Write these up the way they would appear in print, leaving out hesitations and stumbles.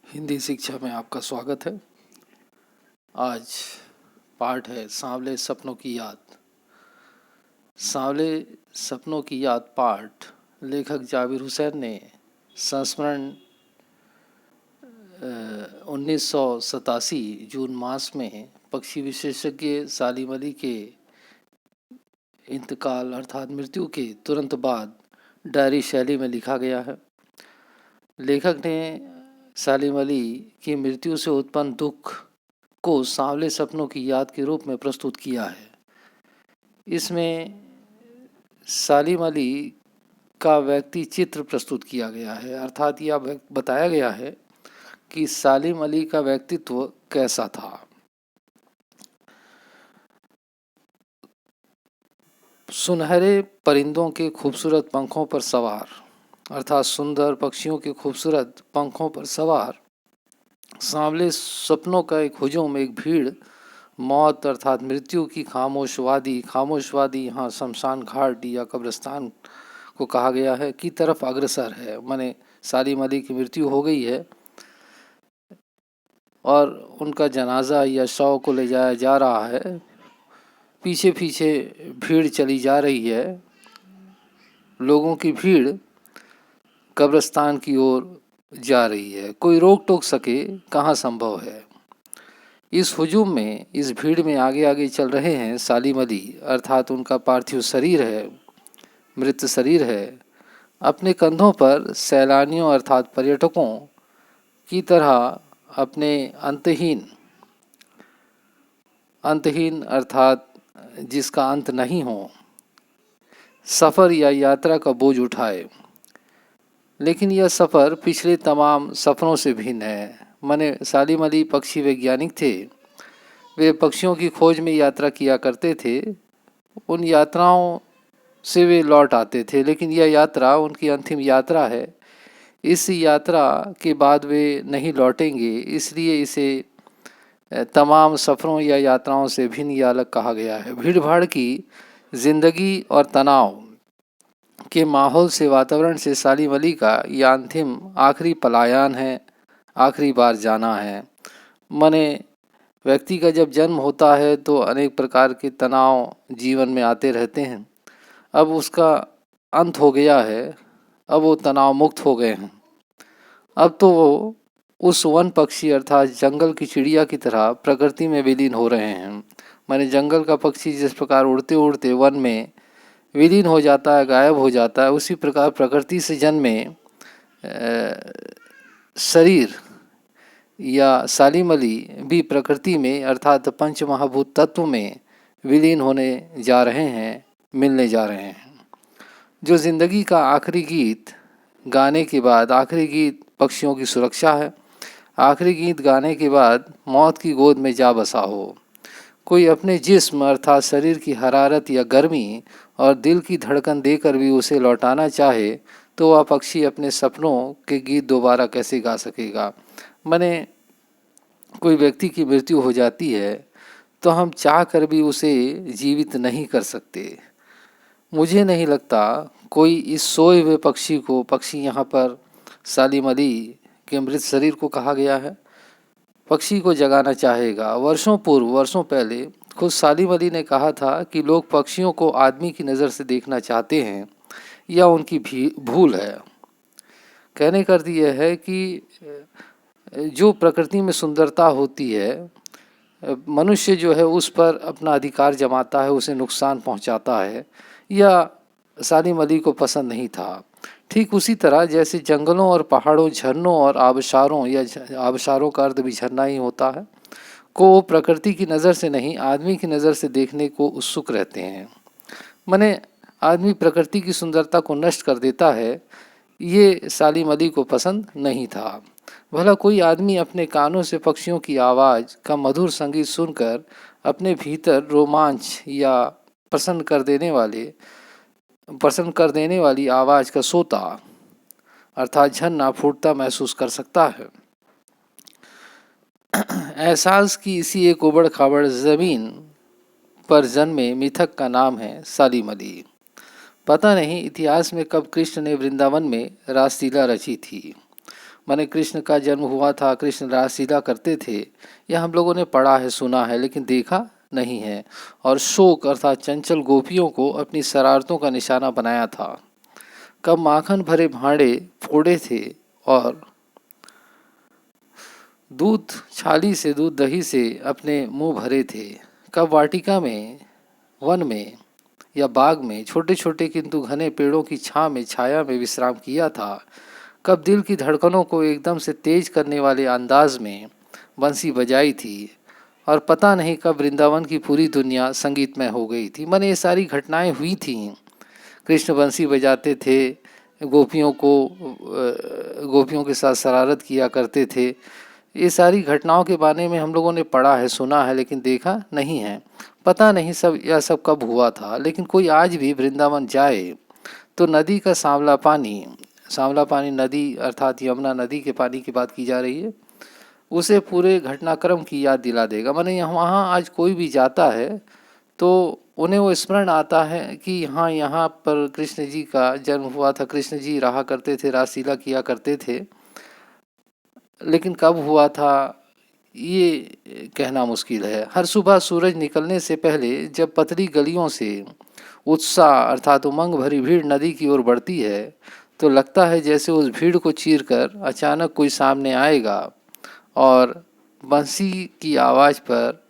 हिंदी शिक्षा में आपका स्वागत है। आज पाठ है सांवले सपनों की याद। सांवले सपनों की याद पाठ लेखक जाबिर हुसैन ने संस्मरण 1987 जून मास में पक्षी विशेषज्ञ सालिम अली के इंतकाल अर्थात मृत्यु के तुरंत बाद डायरी शैली में लिखा गया है। लेखक ने सालिम अली की मृत्यु से उत्पन्न दुख को सांवले सपनों की याद के रूप में प्रस्तुत किया है। इसमें सालिम अली का व्यक्ति चित्र प्रस्तुत किया गया है, अर्थात यह बताया गया है कि सालिम अली का व्यक्तित्व कैसा था। सुनहरे परिंदों के खूबसूरत पंखों पर सवार, अर्थात सुंदर पक्षियों के खूबसूरत पंखों पर सवार सांवले सपनों का एक हुजूम, एक भीड़ मौत अर्थात मृत्यु की खामोशवादी यहाँ शमशान घाट या कब्रिस्तान को कहा गया है की तरफ अग्रसर है। माने सालिम अली की मृत्यु हो गई है और उनका जनाजा या शव को ले जाया जा रहा है। पीछे पीछे भीड़ चली जा रही है। लोगों की भीड़ कब्रिस्तान की ओर जा रही है। कोई रोक टोक सके कहाँ संभव है। इस हुजूम में, इस भीड़ में आगे आगे चल रहे हैं सालिम अली, अर्थात उनका पार्थिव शरीर है, मृत शरीर है। अपने कंधों पर सैलानियों अर्थात पर्यटकों की तरह अपने अंतहीन अर्थात जिसका अंत नहीं हो, सफ़र या यात्रा का बोझ उठाए। लेकिन यह सफ़र पिछले तमाम सफ़रों से भिन्न है। माने सालिम अली पक्षी वैज्ञानिक थे। वे पक्षियों की खोज में यात्रा किया करते थे। उन यात्राओं से वे लौट आते थे, लेकिन यह यात्रा उनकी अंतिम यात्रा है। इस यात्रा के बाद वे नहीं लौटेंगे, इसलिए इसे तमाम सफ़रों या यात्राओं से भिन्न या अलग कहा गया है। भीड़ भाड़ की जिंदगी और तनाव के माहौल से, वातावरण से सालिम अली का यह अंतिम आखिरी पलायन है, आखिरी बार जाना है। माने व्यक्ति का जब जन्म होता है तो अनेक प्रकार के तनाव जीवन में आते रहते हैं। अब उसका अंत हो गया है, अब वो तनाव मुक्त हो गए हैं। अब तो वो उस वन पक्षी अर्थात जंगल की चिड़िया की तरह प्रकृति में विलीन हो रहे हैं। माने जंगल का पक्षी जिस प्रकार उड़ते उड़ते वन में विलीन हो जाता है, गायब हो जाता है, उसी प्रकार प्रकृति से जन्मे शरीर या सालिम अली भी प्रकृति में अर्थात पंच महाभूत तत्व में विलीन होने जा रहे हैं, मिलने जा रहे हैं। जो जिंदगी का आखिरी गीत गाने के बाद, आखिरी गीत पक्षियों की सुरक्षा है। आखिरी गीत गाने के बाद मौत की गोद में जा बसा हो। कोई अपने जिस्म अर्थात शरीर की हरारत या गर्मी और दिल की धड़कन देकर भी उसे लौटाना चाहे तो वह पक्षी अपने सपनों के गीत दोबारा कैसे गा सकेगा। माने कोई व्यक्ति की मृत्यु हो जाती है तो हम चाह कर भी उसे जीवित नहीं कर सकते। मुझे नहीं लगता कोई इस सोए हुए पक्षी को, पक्षी यहाँ पर सालिम अली के मृत शरीर को कहा गया है, पक्षी को जगाना चाहेगा। वर्षों पहले खुद सालिम अली ने कहा था कि लोग पक्षियों को आदमी की नज़र से देखना चाहते हैं, यह उनकी भूल है। कहने का अर्थ यह है कि जो प्रकृति में सुंदरता होती है, मनुष्य जो है उस पर अपना अधिकार जमाता है, उसे नुकसान पहुंचाता है, यह सालिम अली को पसंद नहीं था। ठीक उसी तरह जैसे जंगलों और पहाड़ों, झरनों और आबशारों, या आबशारों का अर्थ भी झरना ही होता है, को प्रकृति की नज़र से नहीं आदमी की नज़र से देखने को उत्सुक रहते हैं। माने आदमी प्रकृति की सुंदरता को नष्ट कर देता है, ये सालिम अली को पसंद नहीं था। भला कोई आदमी अपने कानों से पक्षियों की आवाज़ का मधुर संगीत सुनकर अपने भीतर रोमांच या प्रसन्न कर देने वाली आवाज़ का सोता अर्थात झरना फूटता महसूस कर सकता है। एहसास की इसी एक उबड़ खाबड़ ज़मीन पर जन्मे मिथक का नाम है सालिम अली। पता नहीं इतिहास में कब कृष्ण ने वृंदावन में रासलीला रची थी। माने कृष्ण का जन्म हुआ था, कृष्ण रासलीला करते थे, यह हम लोगों ने पढ़ा है, सुना है, लेकिन देखा नहीं है। और शोक अर्थात चंचल गोपियों को अपनी शरारतों का निशाना बनाया था। कब माखन भरे भांडे फोड़े थे और दूध छाली से, दूध दही से अपने मुंह भरे थे। कब वाटिका में, वन में या बाग में छोटे छोटे किंतु घने पेड़ों की छां में, छाया में विश्राम किया था। कब दिल की धड़कनों को एकदम से तेज करने वाले अंदाज में बंसी बजाई थी। और पता नहीं कब वृंदावन की पूरी दुनिया संगीतमय हो गई थी। माने ये सारी घटनाएं हुई थी। कृष्ण बंसी बजाते थे, गोपियों के साथ शरारत किया करते थे। ये सारी घटनाओं के बारे में हम लोगों ने पढ़ा है, सुना है, लेकिन देखा नहीं है। पता नहीं यह सब कब हुआ था। लेकिन कोई आज भी वृंदावन जाए तो नदी का सांवला पानी नदी अर्थात यमुना नदी के पानी की बात की जा रही है, उसे पूरे घटनाक्रम की याद दिला देगा। माने वहाँ आज कोई भी जाता है तो उन्हें वो स्मरण आता है कि हाँ, यहाँ पर कृष्ण जी का जन्म हुआ था, कृष्ण जी रहा करते थे, रासलीला किया करते थे। लेकिन कब हुआ था ये कहना मुश्किल है। हर सुबह सूरज निकलने से पहले जब पतली गलियों से उत्साह अर्थात उमंग भरी भीड़ नदी की ओर बढ़ती है तो लगता है जैसे उस भीड़ को चीरकर अचानक कोई सामने आएगा और बंसी की आवाज़ पर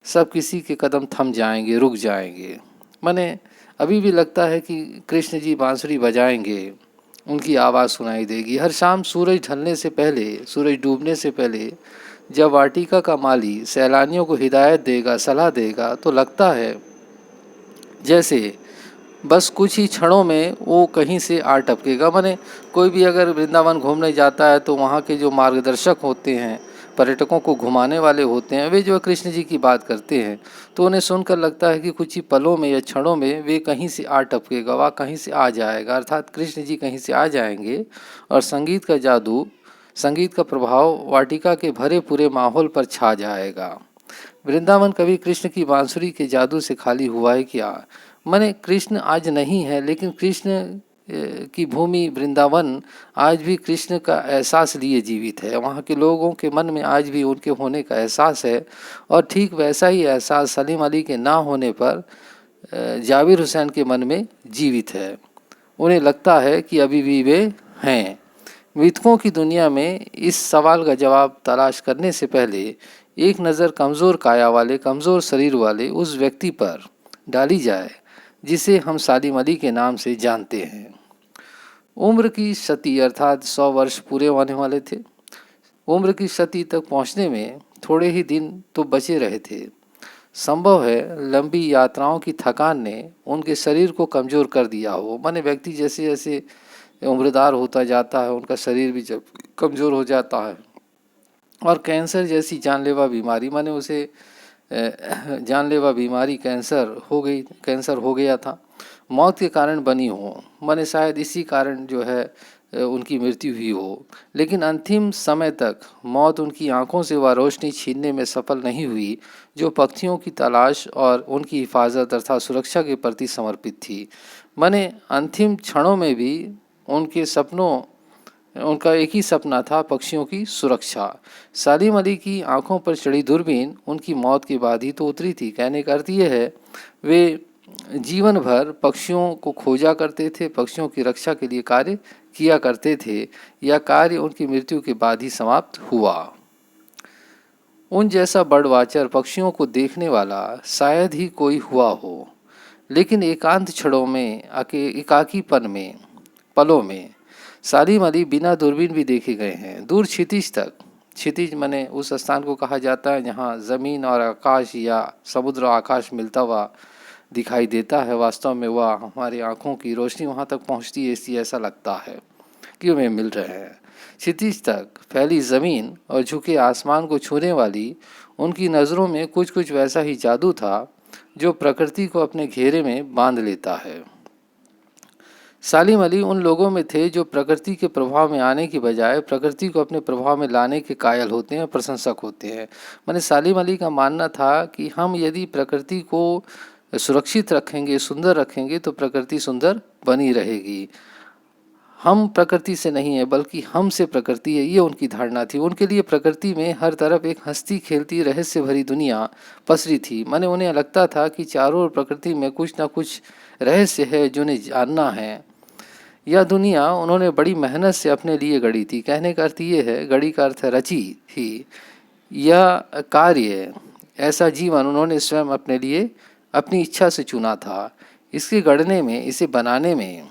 सब किसी के कदम थम जाएंगे, रुक जाएंगे। माने अभी भी लगता है कि कृष्ण जी बांसुरी बजाएंगे, उनकी आवाज़ सुनाई देगी। हर शाम सूरज ढलने से पहले, सूरज डूबने से पहले जब वाटिका का माली सैलानियों को हिदायत देगा, सलाह देगा, तो लगता है जैसे बस कुछ ही क्षणों में वो कहीं से आ टपकेगा। माने कोई भी अगर वृंदावन घूमने जाता है तो वहाँ के जो मार्गदर्शक होते हैं, पर्यटकों को घुमाने वाले होते हैं, वे जो कृष्ण जी की बात करते हैं तो उन्हें सुनकर लगता है कि कुछ ही पलों में या क्षणों में वे कहीं से आ टपकेगा, वह कहीं से आ जाएगा, अर्थात कृष्ण जी कहीं से आ जाएंगे और संगीत का जादू, संगीत का प्रभाव वाटिका के भरे पूरे माहौल पर छा जाएगा। वृंदावन कभी कृष्ण की बांसुरी के जादू से खाली हुआ है क्या? माने कृष्ण आज नहीं है, लेकिन कृष्ण की भूमि वृंदावन आज भी कृष्ण का एहसास लिए जीवित है। वहाँ के लोगों के मन में आज भी उनके होने का एहसास है। और ठीक वैसा ही एहसास सलीम अली के ना होने पर जाबिर हुसैन के मन में जीवित है। उन्हें लगता है कि अभी भी वे हैं। मृतकों की दुनिया में इस सवाल का जवाब तलाश करने से पहले एक नज़र कमज़ोर काया वाले, कमज़ोर शरीर वाले उस व्यक्ति पर डाली जाए जिसे हम सालिम अली के नाम से जानते हैं। उम्र की शती अर्थात 100 वर्ष पूरे होने वाले थे। उम्र की शती तक पहुंचने में थोड़े ही दिन तो बचे रहे थे। संभव है लंबी यात्राओं की थकान ने उनके शरीर को कमज़ोर कर दिया हो। माने व्यक्ति जैसे जैसे उम्रदार होता जाता है उनका शरीर भी जब कमज़ोर हो जाता है। और कैंसर जैसी जानलेवा बीमारी, माने उसे जानलेवा बीमारी कैंसर हो गया था, मौत के कारण बनी हो। माने शायद इसी कारण जो है उनकी मृत्यु हुई हो। लेकिन अंतिम समय तक मौत उनकी आंखों से वह रोशनी छीनने में सफल नहीं हुई जो पक्षियों की तलाश और उनकी हिफाजत अर्थात सुरक्षा के प्रति समर्पित थी। माने अंतिम क्षणों में भी उनका एक ही सपना था, पक्षियों की सुरक्षा। सालिम अली की आंखों पर चढ़ी दूरबीन उनकी मौत के बाद ही तो उतरी थी। कहने का अर्थ ये है वे जीवन भर पक्षियों को खोजा करते थे, पक्षियों की रक्षा के लिए कार्य किया करते थे। यह कार्य उनकी मृत्यु के बाद ही समाप्त हुआ। उन जैसा बर्ड वाचर, पक्षियों को देखने वाला शायद ही कोई हुआ हो। लेकिन एकांत क्षणों में, एकाकीपन में, पलों में सालिम अली बिना दूरबीन भी देखे गए हैं। दूर क्षितिज तक, क्षितिज माने उस स्थान को कहा जाता है जहाँ ज़मीन और आकाश या समुद्र और आकाश मिलता हुआ दिखाई देता है। वास्तव में वह हमारी आँखों की रोशनी वहाँ तक पहुँचती है, इसलिए ऐसा लगता है कि वे मिल रहे हैं। क्षितिज तक फैली ज़मीन और झुके आसमान को छूने वाली उनकी नज़रों में कुछ कुछ वैसा ही जादू था जो प्रकृति को अपने घेरे में बांध लेता है। सालिम अली उन लोगों में थे जो प्रकृति के प्रभाव में आने की बजाय प्रकृति को अपने प्रभाव में लाने के कायल होते हैं, प्रशंसक होते हैं। माने सालिम अली का मानना था कि हम यदि प्रकृति को सुरक्षित रखेंगे, सुंदर रखेंगे तो प्रकृति सुंदर बनी रहेगी। हम प्रकृति से नहीं है बल्कि हम से प्रकृति है, ये उनकी धारणा थी। उनके लिए प्रकृति में हर तरफ एक हंसती खेलती रहस्य भरी दुनिया पसरी थी। माने उन्हें लगता था कि चारों ओर प्रकृति में कुछ ना कुछ रहस्य है जो उन्हें जानना है। यह दुनिया उन्होंने बड़ी मेहनत से अपने लिए गढ़ी थी। कहने का अर्थ ये है, गढ़ी का अर्थ है रची ही। यह कार्य, ऐसा जीवन उन्होंने स्वयं अपने लिए अपनी इच्छा से चुना था। इसके गढ़ने में, इसे बनाने में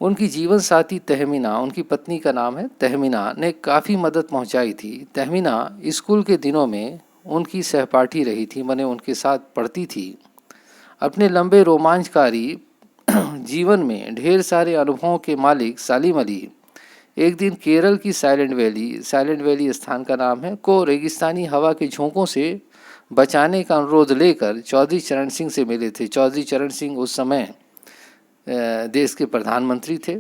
उनकी जीवन साथी तहमीना, उनकी पत्नी का नाम है तहमीना, ने काफ़ी मदद पहुंचाई थी। तहमीना स्कूल के दिनों में उनकी सहपाठी रही थी, मैंने उनके साथ पढ़ती थी। अपने लंबे रोमांचकारी जीवन में ढेर सारे अनुभवों के मालिक सालिम अली एक दिन केरल की साइलेंट वैली स्थान का नाम है, को रेगिस्तानी हवा के झोंकों से बचाने का अनुरोध लेकर चौधरी चरण सिंह से मिले थे। चौधरी चरण सिंह उस समय देश के प्रधानमंत्री थे।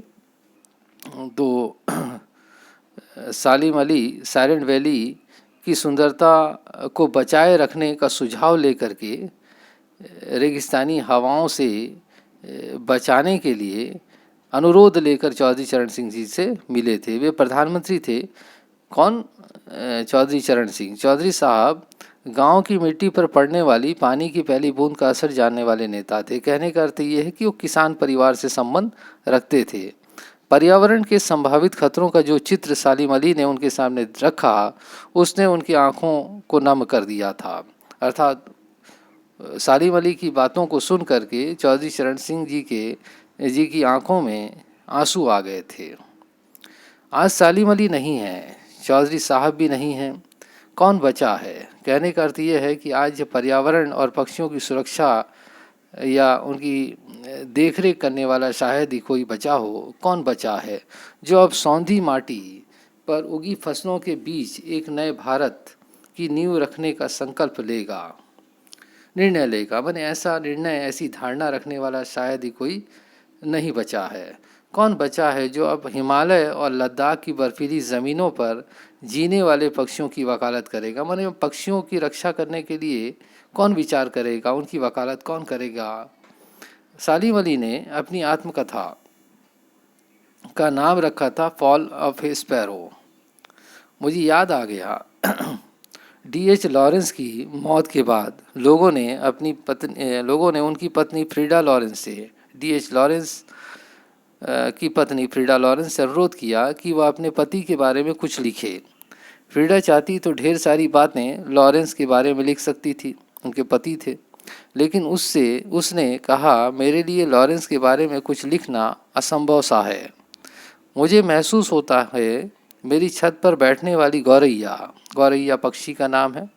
तो सालिम अली साइलेंट वैली की सुंदरता को बचाए रखने का सुझाव लेकर के रेगिस्तानी हवाओं से बचाने के लिए अनुरोध लेकर चौधरी चरण सिंह जी से मिले थे। वे प्रधानमंत्री थे। कौन? चौधरी चरण सिंह। चौधरी साहब गांव की मिट्टी पर पड़ने वाली पानी की पहली बूंद का असर जानने वाले नेता थे। कहने का अर्थ ये है कि वो किसान परिवार से संबंध रखते थे। पर्यावरण के संभावित खतरों का जो चित्र सालिम अली ने उनके सामने रखा, उसने उनकी आंखों को नम कर दिया था। अर्थात सालिम अली की बातों को सुन करके चौधरी चरण सिंह जी की आंखों में आंसू आ गए थे। आज सालिम अली नहीं है, चौधरी साहब भी नहीं हैं, कौन बचा है? कहने का अर्थ ये है कि आज पर्यावरण और पक्षियों की सुरक्षा या उनकी देखरेख करने वाला शायद ही कोई बचा हो। कौन बचा है जो अब सौंधी माटी पर उगी फसलों के बीच एक नए भारत की नींव रखने का संकल्प लेगा, निर्णय लेगा? मैंने ऐसा निर्णय, ऐसी धारणा रखने वाला शायद ही कोई नहीं बचा है। कौन बचा है जो अब हिमालय और लद्दाख की बर्फीली ज़मीनों पर जीने वाले पक्षियों की वकालत करेगा? माने पक्षियों की रक्षा करने के लिए कौन विचार करेगा, उनकी वकालत कौन करेगा? सालिम अली ने अपनी आत्मकथा का नाम रखा था फॉल ऑफ ए स्पैरो। मुझे याद आ गया D.H. लॉरेंस की मौत के बाद लोगों ने उनकी पत्नी फ्रीडा लॉरेंस से, D.H. लॉरेंस की पत्नी फ्रीडा लॉरेंस से अनुरोध किया कि वह अपने पति के बारे में कुछ लिखे। फ्रीडा चाहती तो ढेर सारी बातें लॉरेंस के बारे में लिख सकती थी, उनके पति थे, लेकिन उसने कहा, मेरे लिए लॉरेंस के बारे में कुछ लिखना असंभव सा है। मुझे महसूस होता है मेरी छत पर बैठने वाली गौरैया पक्षी का नाम है,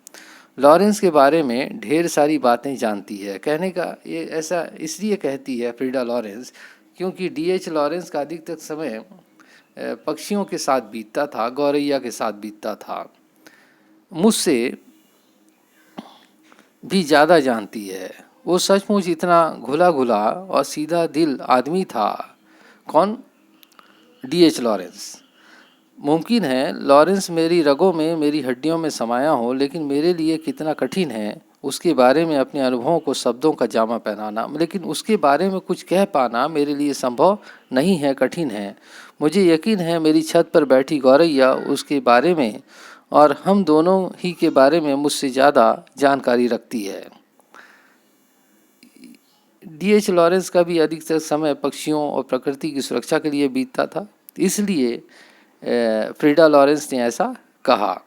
लॉरेंस के बारे में ढेर सारी बातें जानती है। कहने का ये ऐसा इसलिए कहती है फ्रीडा लॉरेंस क्योंकि D.H. लॉरेंस का अधिकतर समय पक्षियों के साथ बीतता था, गौरैया के साथ बीतता था। मुझसे भी ज़्यादा जानती है। वो सचमुच इतना घुला और सीधा दिल आदमी था। कौन? D.H. लॉरेंस। मुमकिन है लॉरेंस मेरी रगों में, मेरी हड्डियों में समाया हो, लेकिन मेरे लिए कितना कठिन है उसके बारे में अपने अनुभवों को शब्दों का जामा पहनाना। लेकिन उसके बारे में कुछ कह पाना मेरे लिए संभव नहीं है, कठिन है। मुझे यकीन है मेरी छत पर बैठी गौरैया उसके बारे में और हम दोनों ही के बारे में मुझसे ज़्यादा जानकारी रखती है। D.H. लॉरेंस का भी अधिकतर समय पक्षियों और प्रकृति की सुरक्षा के लिए बीतता था, इसलिए फ्रीडा लॉरेंस ने ऐसा कहा।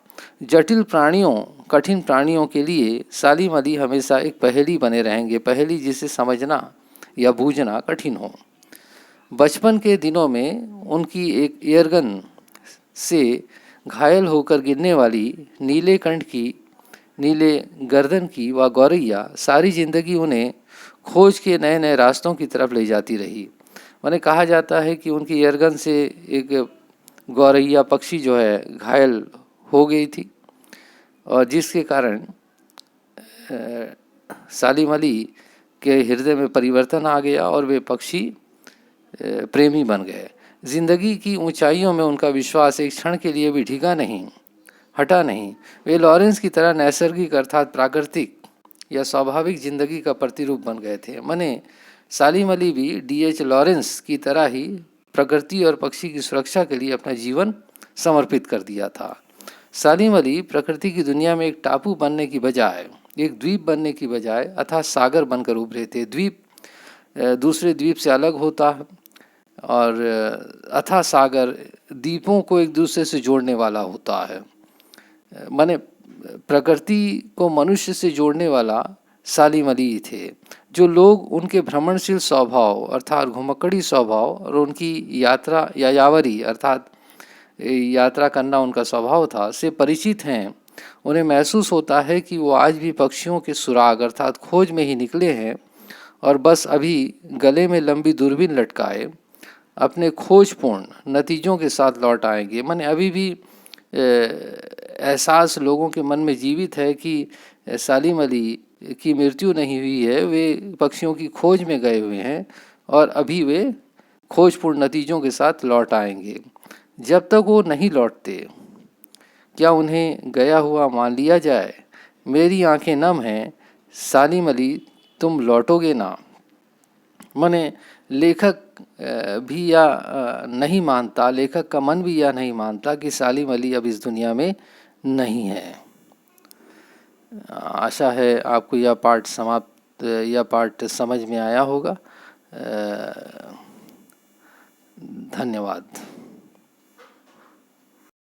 जटिल प्राणियों, कठिन प्राणियों के लिए सालिम अली हमेशा एक पहेली बने रहेंगे, पहेली जिसे समझना या बूझना कठिन हो। बचपन के दिनों में उनकी एक एयरगन से घायल होकर गिरने वाली नीले गर्दन की वह गौरैया सारी जिंदगी उन्हें खोज के नए नए रास्तों की तरफ ले जाती रही। उन्हें कहा जाता है कि उनकी एयरगन से एक गौरैया पक्षी जो है घायल हो गई थी और जिसके कारण सालिम अली के हृदय में परिवर्तन आ गया और वे पक्षी प्रेमी बन गए। जिंदगी की ऊंचाइयों में उनका विश्वास एक क्षण के लिए भी हटा नहीं। वे लॉरेंस की तरह नैसर्गिक अर्थात प्राकृतिक या स्वाभाविक जिंदगी का प्रतिरूप बन गए थे। माने सालिम अली भी D.H. लॉरेंस की तरह ही प्रकृति और पक्षी की सुरक्षा के लिए अपना जीवन समर्पित कर दिया था। सालिम अली प्रकृति की दुनिया में एक टापू बनने की बजाय, एक द्वीप बनने की बजाय अथाह सागर बनकर उभरे थे। द्वीप दूसरे द्वीप से अलग होता है और अथाह सागर द्वीपों को एक दूसरे से जोड़ने वाला होता है। माने प्रकृति को मनुष्य से जोड़ने वाला सालिम अली थे। जो लोग उनके भ्रमणशील स्वभाव अर्थात घुमक्कड़ी स्वभाव और उनकी यात्रा यायावरी अर्थात यात्रा करना उनका स्वभाव था से परिचित हैं, उन्हें महसूस होता है कि वो आज भी पक्षियों के सुराग अर्थात खोज में ही निकले हैं और बस अभी गले में लंबी दूरबीन लटकाए अपने खोजपूर्ण नतीजों के साथ लौट आएंगे। माने अभी भी एहसास लोगों के मन में जीवित है कि सालिम अली की मृत्यु नहीं हुई है, वे पक्षियों की खोज में गए हुए हैं और अभी वे खोजपूर्ण नतीजों के साथ लौट आएंगे। जब तक वो नहीं लौटते, क्या उन्हें गया हुआ मान लिया जाए? मेरी आंखें नम हैं, सालिम अली तुम लौटोगे ना। माने लेखक भी या नहीं मानता, लेखक का मन भी यह नहीं मानता कि सालिम अली अब इस दुनिया में नहीं है। आशा है आपको यह पाठ समझ में आया होगा। धन्यवाद।